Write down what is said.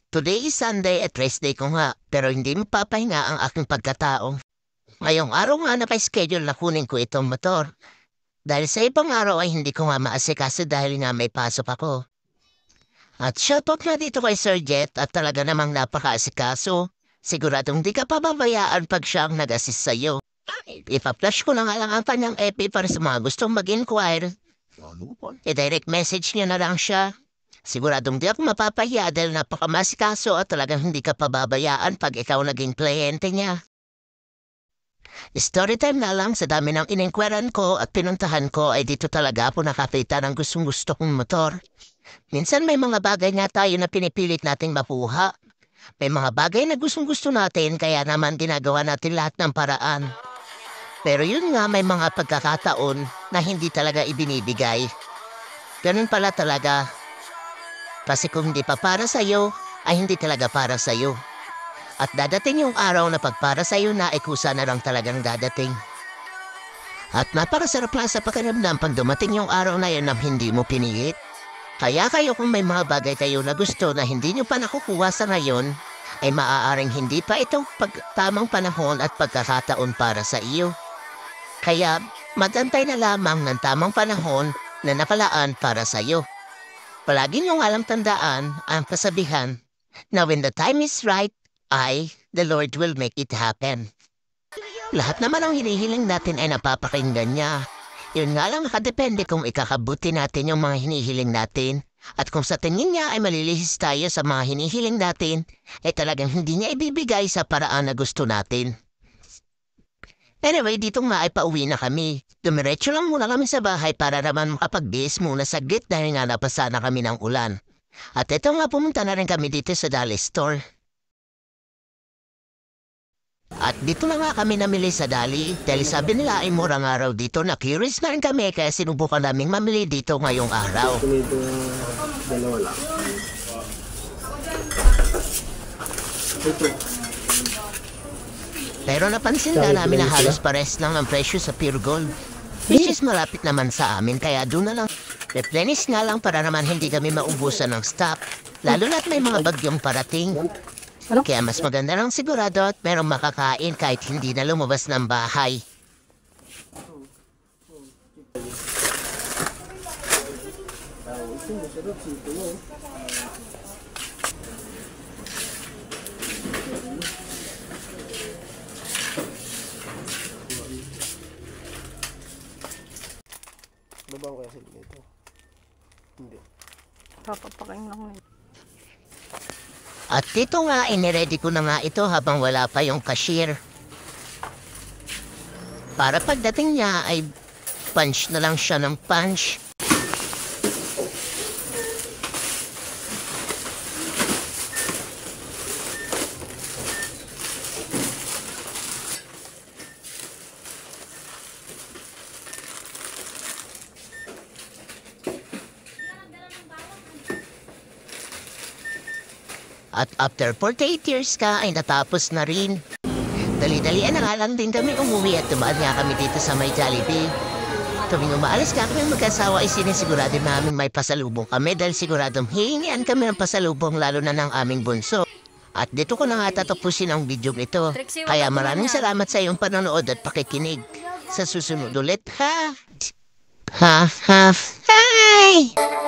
Today is Sunday at rest day ko nga, pero hindi mapapahinga ang aking pagkatao. Ngayong araw nga naka-schedule na kunin ko itong motor. Dahil sa ibang araw ay hindi ko nga maasikaso dahil nga may pasok ako. At shoutout nga dito kay Sir Jet at talaga namang napaka-asikaso. Siguradong di ka pababayaan pag siya ang nag-assist sa'yo. Ipa-flash ko na nga lang ang kanyang FB para sa mga gustong mag-inquire. I-direct message niya na lang siya. Siguradong di ako mapapahiya dahil napakamasikaso at talagang hindi ka pababayaan pag ikaw naging kliyente niya. Storytime na lang sa dami ng inengkweran ko at pinuntahan ko ay dito talaga ako nakakita ng gustong-gusto kong motor. Minsan may mga bagay nga tayo na pinipilit nating mapuha. May mga bagay na gustong-gusto natin kaya naman ginagawa natin lahat ng paraan. Pero yun nga may mga pagkakataon na hindi talaga ibinibigay. Ganun pala talaga. Kasi kung hindi pa para sa'yo, ay hindi talaga para sa'yo. At dadating yung araw na pag para sa'yo na, ay kusa na lang talagang dadating. At napakasarap lang sa pakiramdam pag dumating yung araw na yun na hindi mo pinilit. Kaya kayo kung may mga bagay kayo na gusto na hindi nyo pa nakukuha sa ngayon, ay maaaring hindi pa itong tamang panahon at pagkakataon para sa iyo. Kaya magantay na lamang ng tamang panahon na nakalaan para sa iyo. Palagi niyong alam tandaan ang kasabihan na when the time is right, the Lord will make it happen. Lahat naman ang hinihiling natin ay napapakinggan niya. Yun nga lang nakadepende kung ikakabuti natin yung mga hinihiling natin. At kung sa tingin niya ay malilihis tayo sa mga hinihiling natin, ay talagang hindi niya ibibigay sa paraan na gusto natin. Anyway, dito nga ay pauwi na kami. Dumiretso lang muna kami sa bahay para naman makapag-bihis muna saglit dahil nga napasa na kami ng ulan. At ito nga pumunta na rin kami dito sa Dolly Store. At dito na nga kami namili sa Dolly dahil sabi nila ay murang araw dito na curious na rin kami kaya sinubukan naming mamili dito ngayong araw. Ito dalawa lang. Ito. Pero napansin nga namin na halos pares lang ang presyo sa Pure Gold. Which is malapit naman sa amin kaya doon na lang. Replenish nga lang para naman hindi kami maubusan ng stock. Lalo na't may mga bagyong parating. Kaya mas maganda lang sigurado at merong makakain kahit hindi na lumabas ng bahay. Babaw kaya sila dito? Hindi. Papapaking lang ngayon. At dito nga, iniready ko na nga ito habang wala pa yung cashier. Para pagdating niya ay punch na lang siya ng punch. At after 48 years ka ay natapos na rin. Dali-dalian na nga lang din kami umuwi at dumaan nga kami dito sa may Jollibee. Tuwing umaalis ka kami mag-asawa ay sinisigurado namin may pasalubong kami dahil siguradong hihingian kami ng pasalubong lalo na ng aming bunso. At dito ko na nga tatapusin ang video ito. Kaya maraming salamat sa iyong panonood at pakikinig. Sa susunod ulit, ha? Ha? Hi!